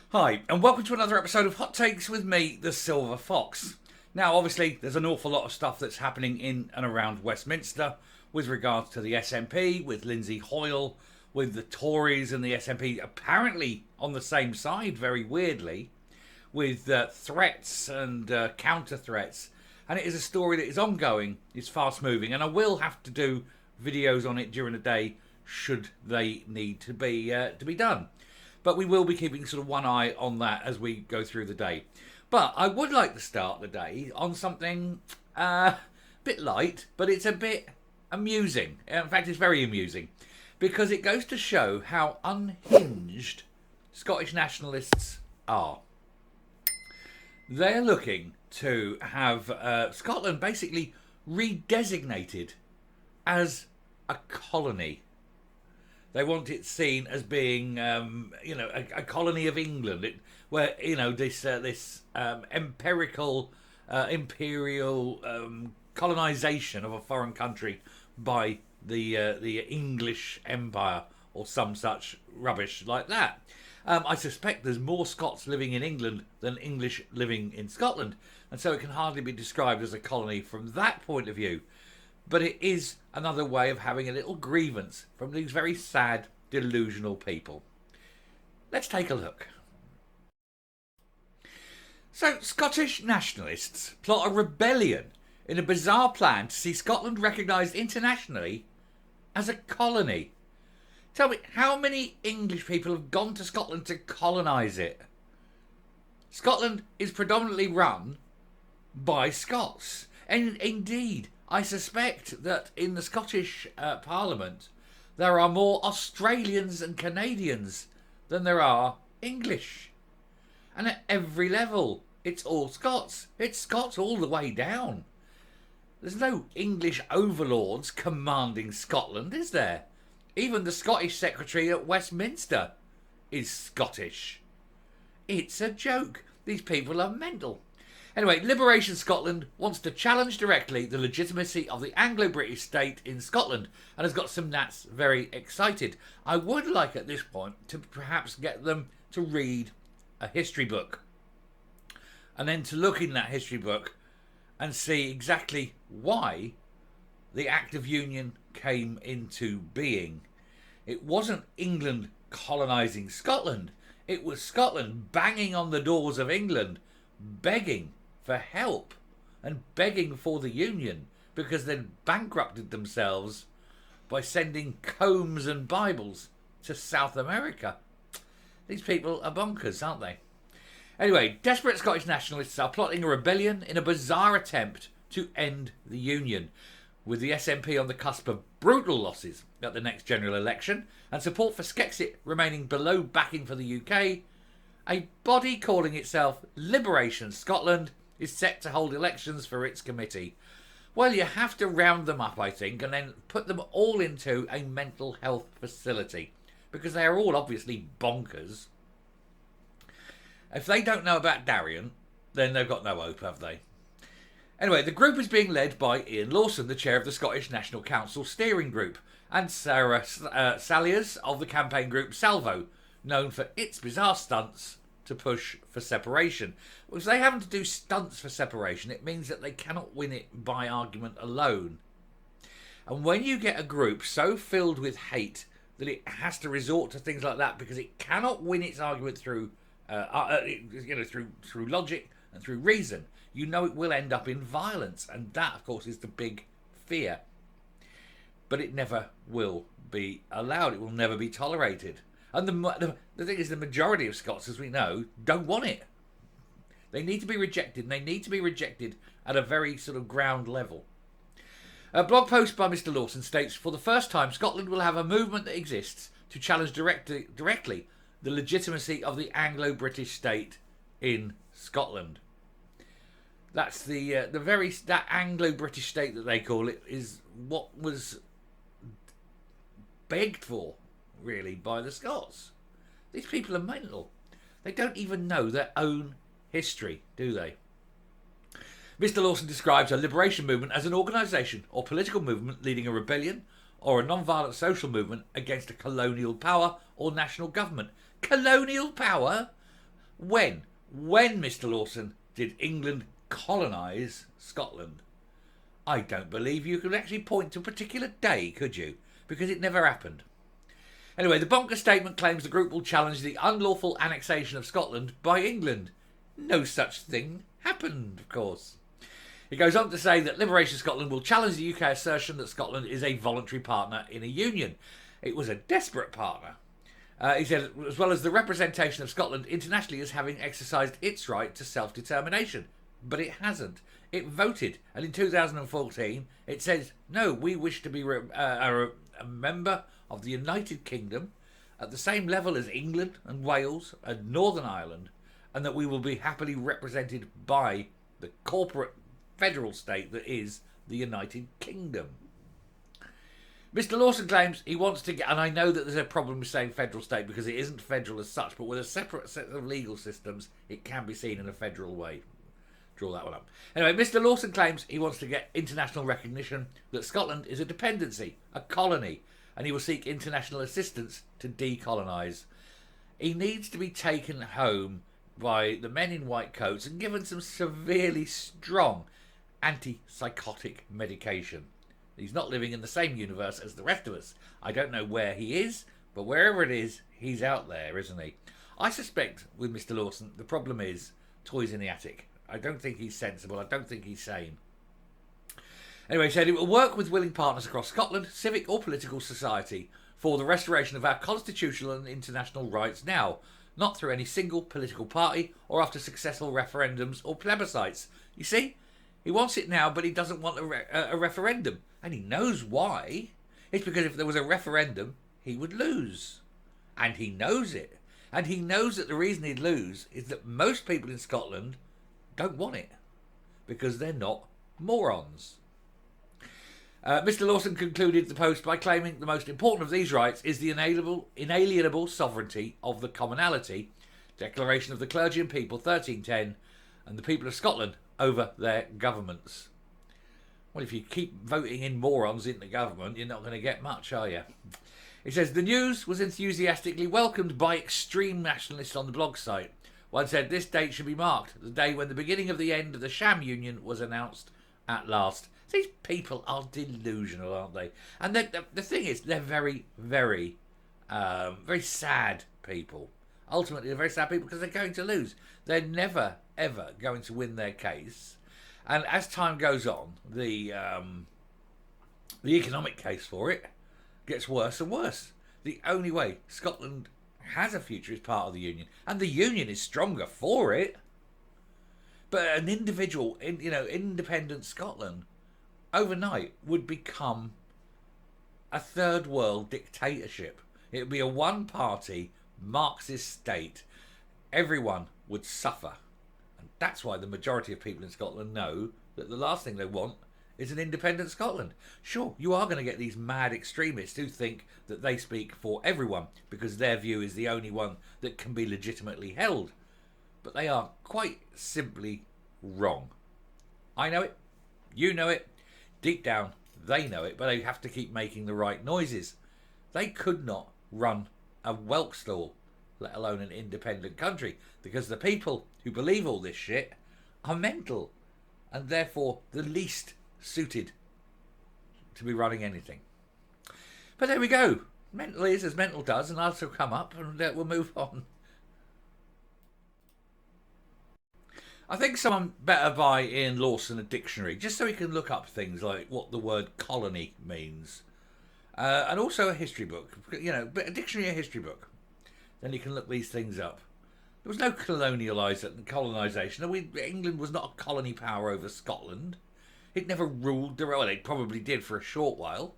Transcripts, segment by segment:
Hi, and welcome to another episode of Hot Takes with me, the Silver Fox. Now, obviously, there's an awful lot of stuff that's happening in and around Westminster with regards to the SNP, with Lindsay Hoyle, with the Tories and the SNP apparently on the same side, very weirdly, with threats and counter threats. And it is a story that is ongoing, is fast moving, and I will have to do videos on it during the day should they need to be done. But we will be keeping sort of one eye on that as we go through the day. But I would like to start the day on something a bit light, but it's a bit amusing. In fact, it's very amusing because it goes to show how unhinged Scottish nationalists are. They're looking to have Scotland basically redesignated as a colony. They want it seen as being, a colony of England, where this imperial colonisation of a foreign country by the English Empire or some such rubbish like that. I suspect there's more Scots living in England than English living in Scotland, and so it can hardly be described as a colony from that point of view. But it is another way of having a little grievance from these very sad, delusional people. Let's take a look. So, Scottish nationalists plot a rebellion in a bizarre plan to see Scotland recognised internationally as a colony. Tell me, how many English people have gone to Scotland to colonise it? Scotland is predominantly run by Scots. And indeed, I suspect that in the Scottish Parliament there are more Australians and Canadians than there are English. And at every level, it's all Scots. It's Scots all the way down. There's no English overlords commanding Scotland, is there? Even the Scottish Secretary at Westminster is Scottish. It's a joke. These people are mental. Anyway, Liberation Scotland wants to challenge directly the legitimacy of the Anglo-British state in Scotland and has got some Nats very excited. I would like at this point to perhaps get them to read a history book and then to look in that history book and see exactly why the Act of Union came into being. It wasn't England colonising Scotland. It was Scotland banging on the doors of England, begging for help and begging for the Union because they'd bankrupted themselves by sending combs and Bibles to South America. These people are bonkers, aren't they? Anyway, desperate Scottish nationalists are plotting a rebellion in a bizarre attempt to end the Union, with the SNP on the cusp of brutal losses at the next general election and support for Skexit remaining below backing for the UK. A body calling itself Liberation Scotland is set to hold elections for its committee. Well, you have to round them up, I think, and then put them all into a mental health facility, because they are all obviously bonkers. If they don't know about Darien, then they've got no hope, have they? Anyway, the group is being led by Ian Lawson, the chair of the Scottish National Council Steering Group, and Sarah Saliers of the campaign group Salvo, known for its bizarre stunts to push for separation. If they happen to do stunts for separation, it means that they cannot win it by argument alone. And when you get a group so filled with hate that it has to resort to things like that because it cannot win its argument through logic and through reason, you know it will end up in violence, and that, of course, is the big fear. But it never will be allowed. It will never be tolerated. And the thing is, the majority of Scots, as we know, don't want it. They need to be rejected, and they need to be rejected at a very sort of ground level. A blog post by Mr. Lawson states, for the first time, Scotland will have a movement that exists to challenge directly the legitimacy of the Anglo-British state in Scotland. That's that Anglo-British state that they call it is what was begged for, really, by the Scots. These people are mental. They don't even know their own history, do they? Mr. Lawson describes a liberation movement as an organisation or political movement leading a rebellion or a non-violent social movement against a colonial power or national government. Colonial power? When, Mr. Lawson, did England colonise Scotland? I don't believe you could actually point to a particular day, could you? Because it never happened. Anyway, the Bonker statement claims the group will challenge the unlawful annexation of Scotland by England. No such thing happened, of course. It goes on to say that Liberation Scotland will challenge the UK assertion that Scotland is a voluntary partner in a union. It was a desperate partner. He said, as well as the representation of Scotland internationally as having exercised its right to self-determination. But it hasn't. It voted, and in 2014 it says, no, we wish to be a member of the United Kingdom at the same level as England and Wales and Northern Ireland, and that we will be happily represented by the corporate federal state that is the United Kingdom. Mr. Lawson claims he wants to get, and I know that there's a problem with saying federal state because it isn't federal as such, but with a separate set of legal systems, it can be seen in a federal way. Draw that one up. Anyway, Mr. Lawson claims he wants to get international recognition that Scotland is a dependency, a colony, and he will seek international assistance to decolonise. He needs to be taken home by the men in white coats and given some severely strong antipsychotic medication. He's not living in the same universe as the rest of us. I don't know where he is, but wherever it is, he's out there, isn't he? I suspect with Mr. Lawson, the problem is toys in the attic. I don't think he's sensible. I don't think he's sane. Anyway, he said it will work with willing partners across Scotland, civic or political society, for the restoration of our constitutional and international rights now, not through any single political party or after successful referendums or plebiscites. You see, he wants it now, but he doesn't want a referendum. And he knows why. It's because if there was a referendum, he would lose. And he knows it. And he knows that the reason he'd lose is that most people in Scotland don't want it. Because they're not morons. Mr. Lawson concluded the post by claiming the most important of these rights is the inalienable sovereignty of the commonalty, Declaration of the Clergy and People 1310, and the people of Scotland over their governments. Well, if you keep voting in morons into government, you're not going to get much, are you? It says, the news was enthusiastically welcomed by extreme nationalists on the blog site. One said this date should be marked, the day when the beginning of the end of the sham union was announced at last. These people are delusional, aren't they? And the thing is, they're very, very, very sad people. Ultimately, they're very sad people because they're going to lose. They're never, ever going to win their case. And as time goes on, the economic case for it gets worse and worse. The only way Scotland has a future is part of the Union. And the Union is stronger for it. But an individual, independent Scotland, overnight would become a third world dictatorship. It would be a one-party Marxist state. Everyone would suffer. And that's why the majority of people in Scotland know that the last thing they want is an independent Scotland. Sure, you are going to get these mad extremists who think that they speak for everyone because their view is the only one that can be legitimately held. But they are quite simply wrong. I know it. You know it. Deep down, they know it, but they have to keep making the right noises. They could not run a whelk stall, let alone an independent country, because the people who believe all this shit are mental, and therefore the least suited to be running anything. But there we go. Mental is as mental does, and I'll still come up, and we'll move on. I think someone better buy Ian Lawson a dictionary, just so he can look up things like what the word colony means. And also a history book, a dictionary, a history book. Then you can look these things up. There was no colonisation. England was not a colony power over Scotland. It never ruled the realm. It probably did for a short while.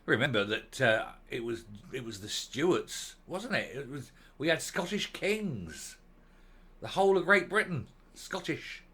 Remember that it was the Stuarts, wasn't it? We had Scottish kings. The whole of Great Britain. Scottish.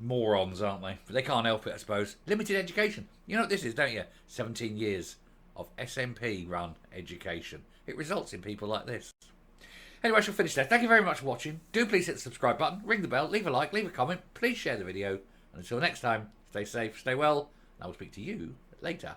Morons, aren't they? But they can't help it, I suppose. Limited education. You know what this is, don't you? 17 years of SNP-run education. It results in people like this. Anyway, I shall finish there. Thank you very much for watching. Do please hit the subscribe button, ring the bell, leave a like, leave a comment. Please share the video. And until next time, stay safe, stay well, and I will speak to you later.